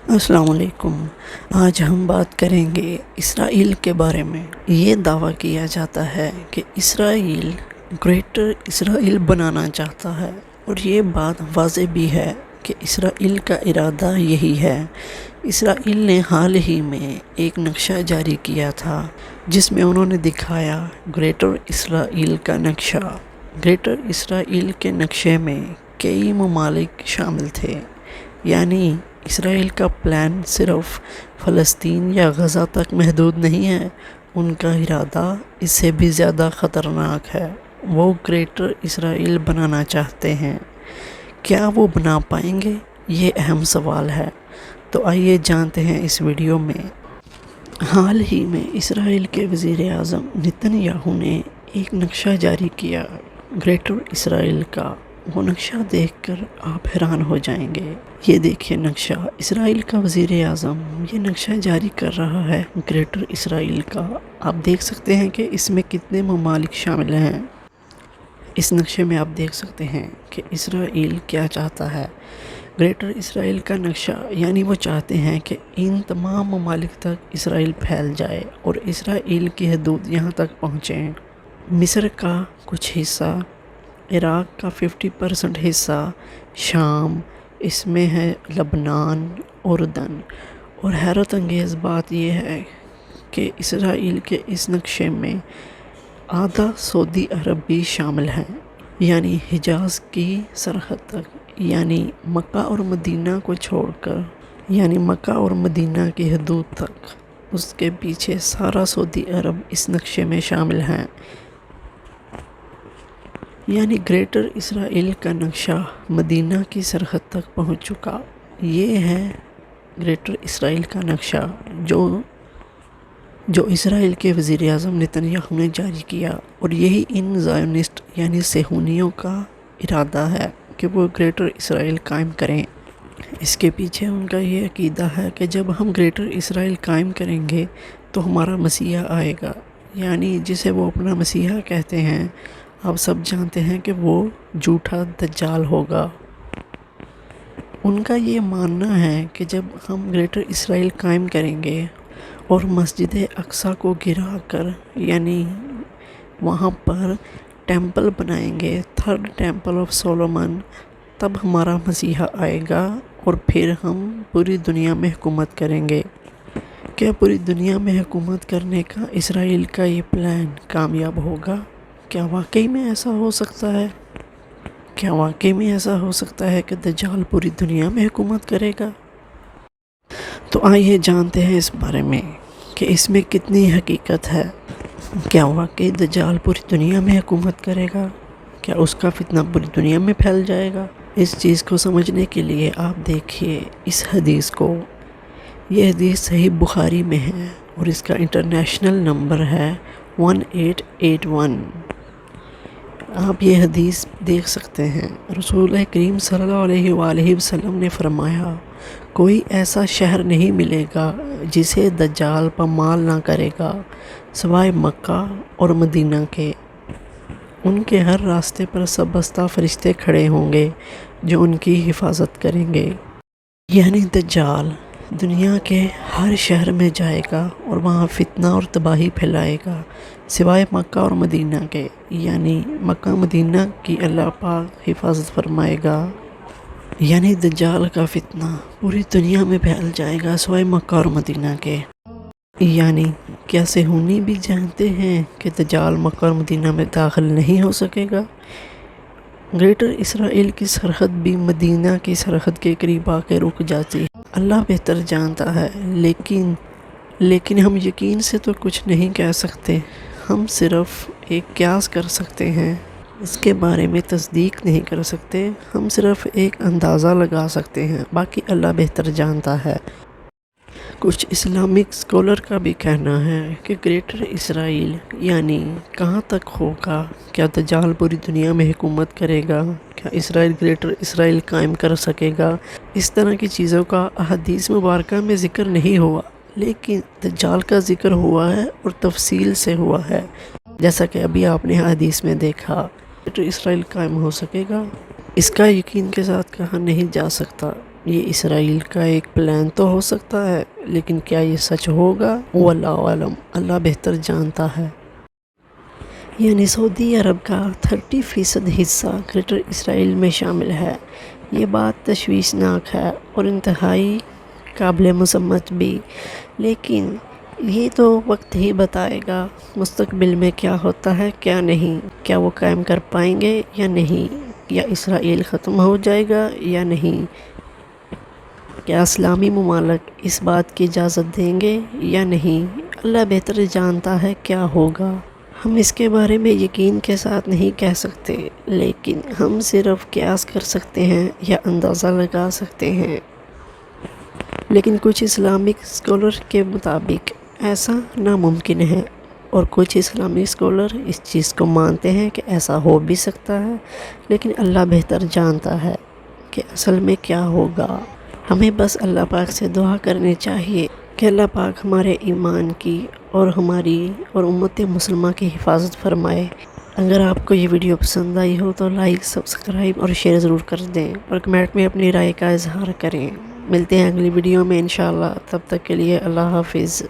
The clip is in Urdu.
السلام علیکم۔ آج ہم بات کریں گے اسرائیل کے بارے میں۔ یہ دعویٰ کیا جاتا ہے کہ اسرائیل گریٹر اسرائیل بنانا چاہتا ہے، اور یہ بات واضح بھی ہے کہ اسرائیل کا ارادہ یہی ہے۔ اسرائیل نے حال ہی میں ایک نقشہ جاری کیا تھا جس میں انہوں نے دکھایا گریٹر اسرائیل کا نقشہ۔ گریٹر اسرائیل کے نقشے میں کئی ممالک شامل تھے، یعنی اسرائیل کا پلان صرف فلسطین یا غزہ تک محدود نہیں ہے، ان کا ارادہ اس سے بھی زیادہ خطرناک ہے۔ وہ گریٹر اسرائیل بنانا چاہتے ہیں۔ کیا وہ بنا پائیں گے؟ یہ اہم سوال ہے۔ تو آئیے جانتے ہیں اس ویڈیو میں۔ حال ہی میں اسرائیل کے وزیر اعظم نتن یاہو نے ایک نقشہ جاری کیا گریٹر اسرائیل کا۔ وہ نقشہ دیکھ کر آپ حیران ہو جائیں گے۔ یہ دیکھیے نقشہ، اسرائیل کا وزیر اعظم یہ نقشہ جاری کر رہا ہے گریٹر اسرائیل کا۔ آپ دیکھ سکتے ہیں کہ اس میں کتنے ممالک شامل ہیں۔ اس نقشے میں آپ دیکھ سکتے ہیں کہ اسرائیل کیا چاہتا ہے۔ گریٹر اسرائیل کا نقشہ یعنی وہ چاہتے ہیں کہ ان تمام ممالک تک اسرائیل پھیل جائے اور اسرائیل کی حدود یہاں تک پہنچیں۔ مصر کا کچھ حصہ، عراق کا 50% حصہ، شام، اس میں ہے لبنان، اردن۔ اور حیرت انگیز بات یہ ہے کہ اسرائیل کے اس نقشے میں آدھا سعودی عرب بھی شامل ہیں، یعنی حجاز کی سرحد تک، یعنی مکہ اور مدینہ کو چھوڑ کر، یعنی مکہ اور مدینہ کی حدود تک، اس کے پیچھے سارا سعودی عرب اس نقشے میں شامل ہیں۔ یعنی گریٹر اسرائیل کا نقشہ مدینہ کی سرحد تک پہنچ چکا۔ یہ ہے گریٹر اسرائیل کا نقشہ جو اسرائیل کے وزیر اعظم نتن یاہو نے جاری کیا، اور یہی ان زائونسٹ یعنی صہیونیوں کا ارادہ ہے کہ وہ گریٹر اسرائیل قائم کریں۔ اس کے پیچھے ان کا یہ عقیدہ ہے کہ جب ہم گریٹر اسرائیل قائم کریں گے تو ہمارا مسیحا آئے گا، یعنی جسے وہ اپنا مسیحا کہتے ہیں۔ آپ سب جانتے ہیں کہ وہ جھوٹا دجال ہوگا۔ ان کا یہ ماننا ہے کہ جب ہم گریٹر اسرائیل قائم کریں گے اور مسجد اقصیٰ کو گرا کر، یعنی وہاں پر ٹیمپل بنائیں گے، تھرڈ ٹیمپل آف سولومن، تب ہمارا مسیحا آئے گا اور پھر ہم پوری دنیا میں حکومت کریں گے۔ کیا پوری دنیا میں حکومت کرنے کا اسرائیل کا یہ پلان کامیاب ہوگا؟ کیا واقعی میں ایسا ہو سکتا ہے؟ کیا واقعی میں ایسا ہو سکتا ہے کہ دجال پوری دنیا میں حکومت کرے گا؟ تو آئیے جانتے ہیں اس بارے میں کہ اس میں کتنی حقیقت ہے۔ کیا واقعی دجال پوری دنیا میں حکومت کرے گا؟ کیا اس کا فتنہ پوری دنیا میں پھیل جائے گا؟ اس چیز کو سمجھنے کے لیے آپ دیکھیے اس حدیث کو۔ یہ حدیث صحیح بخاری میں ہے اور اس کا انٹرنیشنل نمبر ہے 1881۔ آپ یہ حدیث دیکھ سکتے ہیں۔ رسول کریم صلی اللہ علیہ وآلہ وسلم نے فرمایا، کوئی ایسا شہر نہیں ملے گا جسے دجال پامال نہ کرے گا سوائے مکہ اور مدینہ کے۔ ان کے ہر راستے پر سربستہ فرشتے کھڑے ہوں گے جو ان کی حفاظت کریں گے۔ یعنی دجال دنیا کے ہر شہر میں جائے گا اور وہاں فتنہ اور تباہی پھیلائے گا سوائے مکہ اور مدینہ کے، یعنی مکہ مدینہ کی اللہ پاک حفاظت فرمائے گا۔ یعنی دجال کا فتنہ پوری دنیا میں پھیل جائے گا سوائے مکہ اور مدینہ کے۔ یعنی کیا صہیونی بھی جانتے ہیں کہ دجال مکہ اور مدینہ میں داخل نہیں ہو سکے گا؟ گریٹر اسرائیل کی سرحد بھی مدینہ کی سرحد کے قریب آ کے رک جاتی ہے۔ اللہ بہتر جانتا ہے، لیکن ہم یقین سے تو کچھ نہیں کہہ سکتے۔ ہم صرف ایک قیاس کر سکتے ہیں، اس کے بارے میں تصدیق نہیں کر سکتے، ہم صرف ایک اندازہ لگا سکتے ہیں، باقی اللہ بہتر جانتا ہے۔ کچھ اسلامک اسکالر کا بھی کہنا ہے کہ گریٹر اسرائیل یعنی کہاں تک ہوگا؟ کیا دجال پوری دنیا میں حکومت کرے گا؟ کیا اسرائیل گریٹر اسرائیل قائم کر سکے گا؟ اس طرح کی چیزوں کا احادیث مبارکہ میں ذکر نہیں ہوا، لیکن دجال کا ذکر ہوا ہے اور تفصیل سے ہوا ہے، جیسا کہ ابھی آپ نے حدیث میں دیکھا۔ گریٹر اسرائیل قائم ہو سکے گا، اس کا یقین کے ساتھ کہا نہیں جا سکتا، یہ اسرائیل کا ایک پلان تو ہو سکتا ہے، لیکن کیا یہ سچ ہوگا؟ واللہ عالم، اللہ بہتر جانتا ہے۔ یعنی سعودی عرب کا 30% حصہ گریٹر اسرائیل میں شامل ہے۔ یہ بات تشویشناک ہے اور انتہائی قابل مذمت بھی، لیکن یہ تو وقت ہی بتائے گا مستقبل میں کیا ہوتا ہے کیا نہیں، کیا وہ قائم کر پائیں گے یا نہیں، یا اسرائیل ختم ہو جائے گا یا نہیں، کیا اسلامی ممالک اس بات کی اجازت دیں گے یا نہیں، اللہ بہتر جانتا ہے کیا ہوگا۔ ہم اس کے بارے میں یقین کے ساتھ نہیں کہہ سکتے، لیکن ہم صرف قیاس کر سکتے ہیں یا اندازہ لگا سکتے ہیں۔ لیکن کچھ اسلامک اسکالر کے مطابق ایسا ناممکن ہے، اور کچھ اسلامی اسکالر اس چیز کو مانتے ہیں کہ ایسا ہو بھی سکتا ہے، لیکن اللہ بہتر جانتا ہے کہ اصل میں کیا ہوگا۔ ہمیں بس اللہ پاک سے دعا کرنی چاہیے کہ اللہ پاک ہمارے ایمان کی اور ہماری اور امت مسلمہ کی حفاظت فرمائے۔ اگر آپ کو یہ ویڈیو پسند آئی ہو تو لائک، سبسکرائب اور شیئر ضرور کر دیں، اور کمنٹ میں اپنی رائے کا اظہار کریں۔ ملتے ہیں اگلی ویڈیو میں انشاءاللہ، تب تک کے لیے اللہ حافظ۔